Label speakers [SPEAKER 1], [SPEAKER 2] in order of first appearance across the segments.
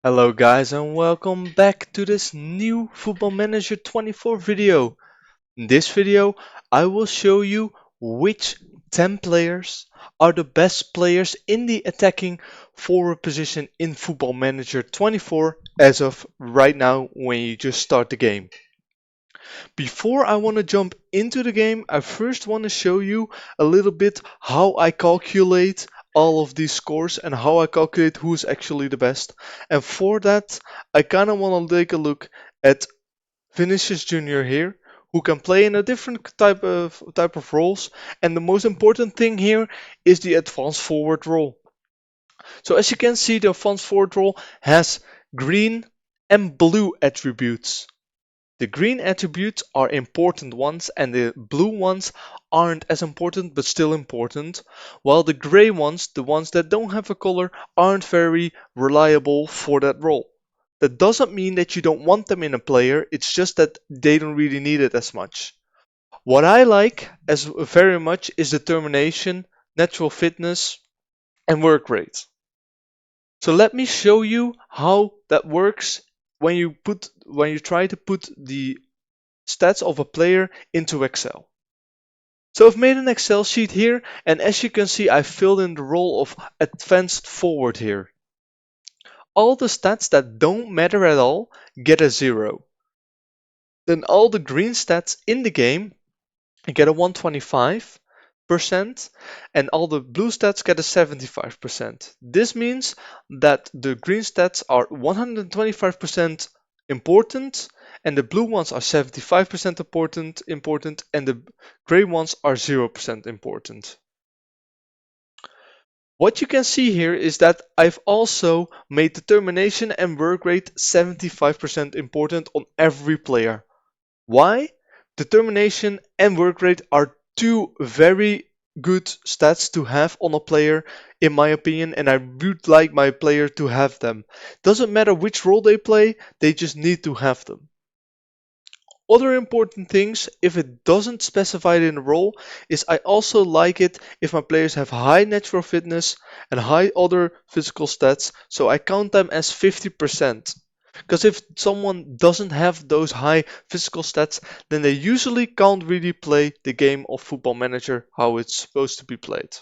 [SPEAKER 1] Hello guys and welcome back to this new Football Manager 24 video. In this video I will show you which 10 players are the best players in the attacking forward position in Football Manager 24 as of right now when you just start the game. Before I want to jump into the game, I first want to show you a little bit how I calculate all of these scores and how I calculate who's actually the best. And for that, I kind of want to take a look at Vinicius Jr. here, who can play in a different type of roles. And the most important thing here is the advanced forward role. So as you can see, the advanced forward role has green and blue attributes. The green attributes are important ones and the blue ones aren't as important but still important, while the gray ones, the ones that don't have a color, aren't very reliable for that role. That doesn't mean that you don't want them in a player, it's just that they don't really need it as much. What I like as very much is determination, natural fitness, and work rate. So let me show you how that works when you try to put the stats of a player into Excel. So I've made an Excel sheet here, and as you can see, I filled in the role of advanced forward here. All the stats that don't matter at all get a 0. Then all the green stats in the game get a 125%, and all the blue stats get a 75%. This means that the green stats are 125% important, and the blue ones are 75% important, and the gray ones are 0% important. What you can see here is that I've also made determination and work rate 75% important on every player. Why? Determination and work rate are two very good stats to have on a player, in my opinion, and I would like my player to have them. Doesn't matter which role they play, they just need to have them. Other important things, if it doesn't specify it in a role, is I also like it if my players have high natural fitness and high other physical stats, so I count them as 50%. Because if someone doesn't have those high physical stats, then they usually can't really play the game of Football Manager how it's supposed to be played.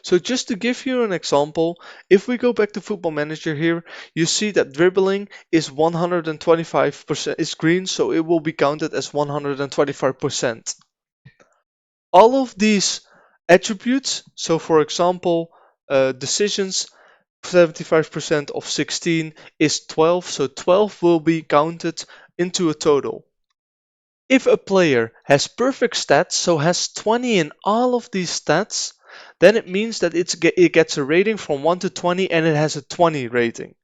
[SPEAKER 1] So just to give you an example, if we go back to Football Manager here, you see that dribbling is 125% is green, so it will be counted as 125%. All of these attributes, so for example, decisions, 75% of 16 is 12, so 12 will be counted into a total. If a player has perfect stats, so has 20 in all of these stats, then it means that it gets a rating from 1 to 20 and it has a 20 rating.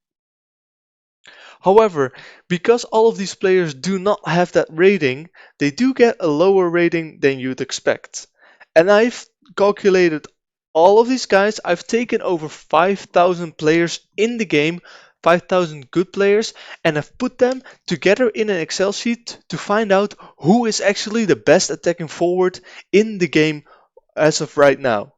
[SPEAKER 1] However, because all of these players do not have that rating, they do get a lower rating than you'd expect. And I've calculated all of these guys. I've taken over 5,000 players in the game, 5,000 good players, and I've put them together in an Excel sheet to find out who is actually the best attacking forward in the game as of right now.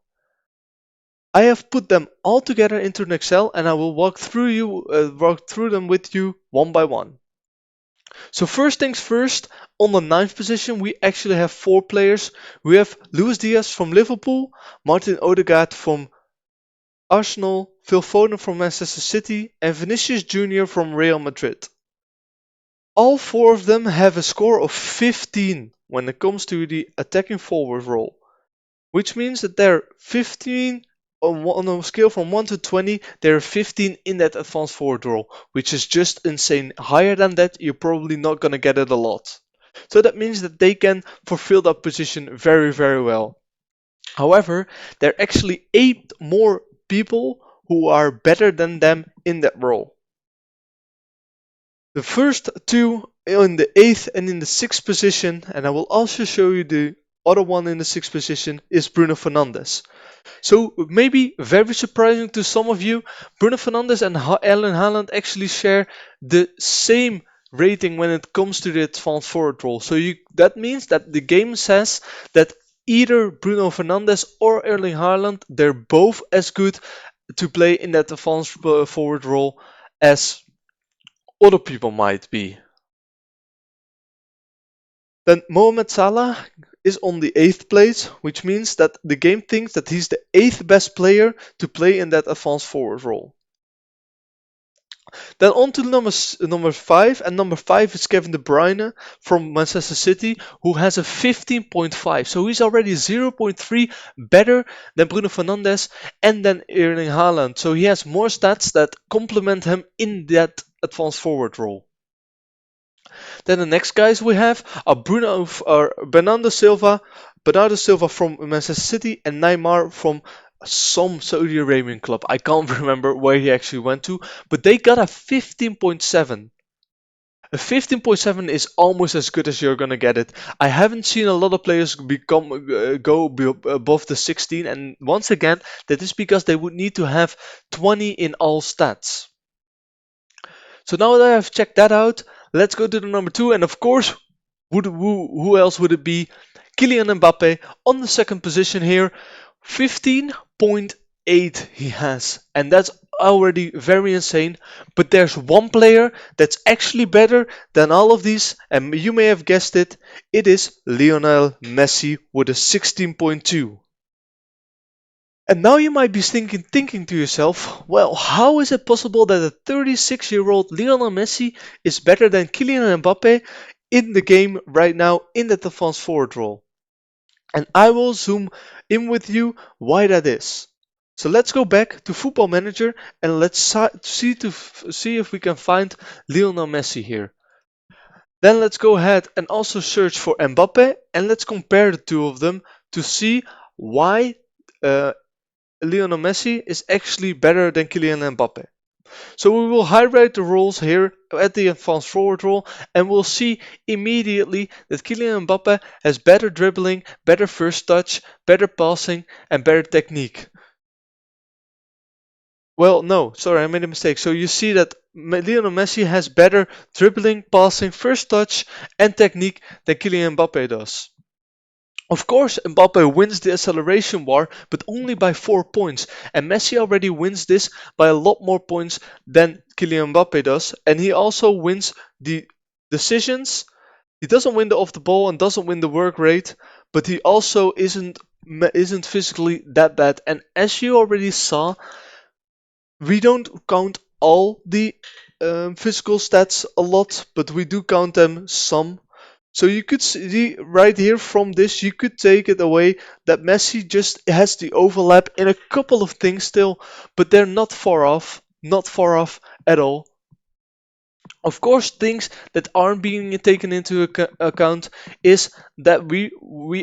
[SPEAKER 1] I have put them all together into an Excel and I will walk through them with you one by one. So first things first, on the ninth position we actually have 4 players. We have Luis Diaz from Liverpool, Martin Odegaard from Arsenal, Phil Foden from Manchester City, and Vinicius Jr. from Real Madrid. All 4 of them have a score of 15 when it comes to the attacking forward role, which means that they're 15 on a scale from 1 to 20, they're 15 in that advanced forward role, which is just insane. Higher than that, you're probably not going to get it a lot. So that means that they can fulfill that position very, very well. However, there are actually 8 more people who are better than them in that role. The first 2 in the 8th and in the 6th position, and I will also show you the other one in the 6th position, is Bruno Fernandes. So maybe very surprising to some of you, Bruno Fernandes and Erling Haaland actually share the same rating when it comes to the advanced forward role. So that means that the game says that either Bruno Fernandes or Erling Haaland, they're both as good to play in that advanced forward role as other people might be. Then Mohamed Salah is on the 8th place, which means that the game thinks that he's the 8th best player to play in that advanced forward role. Then on to number 5, and number 5 is Kevin De Bruyne from Manchester City, who has a 15.5. So he's already 0.3 better than Bruno Fernandes and then Erling Haaland. So he has more stats that complement him in that advanced forward role. Then the next guys we have are Bernardo Silva from Manchester City, and Neymar from some Saudi Arabian club. I can't remember where he actually went to, but they got a 15.7. A 15.7 is almost as good as you're gonna get it. I haven't seen a lot of players above the 16, and once again, that is because they would need to have 20 in all stats. So now that I've checked that out, let's go to the number 2, and of course, who else would it be? Kylian Mbappe on the second position here, 15.8 he has, and that's already very insane. But there's one player that's actually better than all of these, and you may have guessed it, it is Lionel Messi with a 16.2. And now you might be thinking to yourself, well, how is it possible that a 36-year-old Lionel Messi is better than Kylian Mbappe in the game right now in the advanced forward role? And I will zoom in with you why that is. So let's go back to Football Manager and let's see if we can find Lionel Messi here. Then let's go ahead and also search for Mbappe, and let's compare the two of them to see why Lionel Messi is actually better than Kylian Mbappe. So we will highlight the roles here at the advanced forward role, and we'll see immediately that Kylian Mbappe has better dribbling, better first touch, better passing, and better technique. Well, no, sorry, I made a mistake. So you see that Lionel Messi has better dribbling, passing, first touch, and technique than Kylian Mbappe does. Of course, Mbappe wins the acceleration war, but only by 4 points, and Messi already wins this by a lot more points than Kylian Mbappe does, and he also wins the decisions. He doesn't win the off the ball and doesn't win the work rate, but he also isn't physically that bad. And as you already saw, we don't count all the physical stats a lot, but we do count them some. So you could see right here from this, you could take it away that Messi just has the overlap in a couple of things still, but they're not far off at all. Of course, things that aren't being taken into account is that we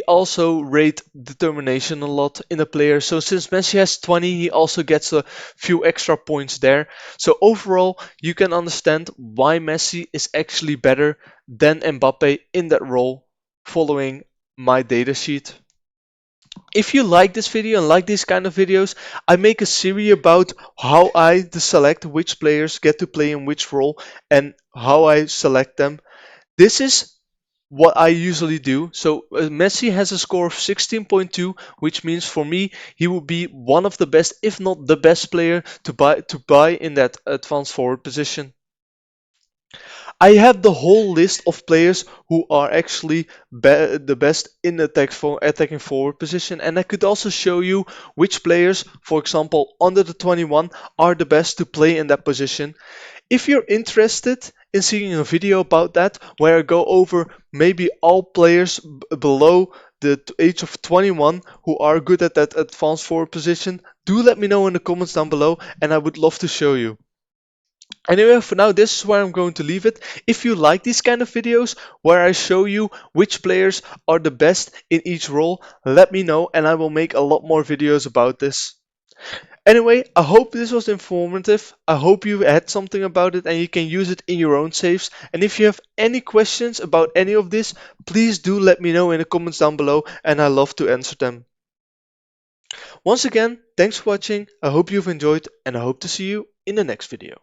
[SPEAKER 1] also rate determination a lot in a player. So since Messi has 20, he also gets a few extra points there. So overall, you can understand why Messi is actually better than Mbappe in that role, following my datasheet. If you like this video and like these kind of videos, I make a series about how I select which players get to play in which role and how I select them. This is what I usually do. So Messi has a score of 16.2, which means for me he will be one of the best, if not the best player to buy in that advanced forward position. I have the whole list of players who are actually the best in the attacking forward position, and I could also show you which players, for example, under the 21, are the best to play in that position. If you're interested in seeing a video about that, where I go over maybe all players below the age of 21 who are good at that advanced forward position, do let me know in the comments down below, and I would love to show you. Anyway, for now, this is where I'm going to leave it. If you like these kind of videos where I show you which players are the best in each role, let me know and I will make a lot more videos about this. Anyway, I hope this was informative. I hope you had something about it and you can use it in your own saves. And if you have any questions about any of this, please do let me know in the comments down below and I love to answer them. Once again, thanks for watching. I hope you've enjoyed and I hope to see you in the next video.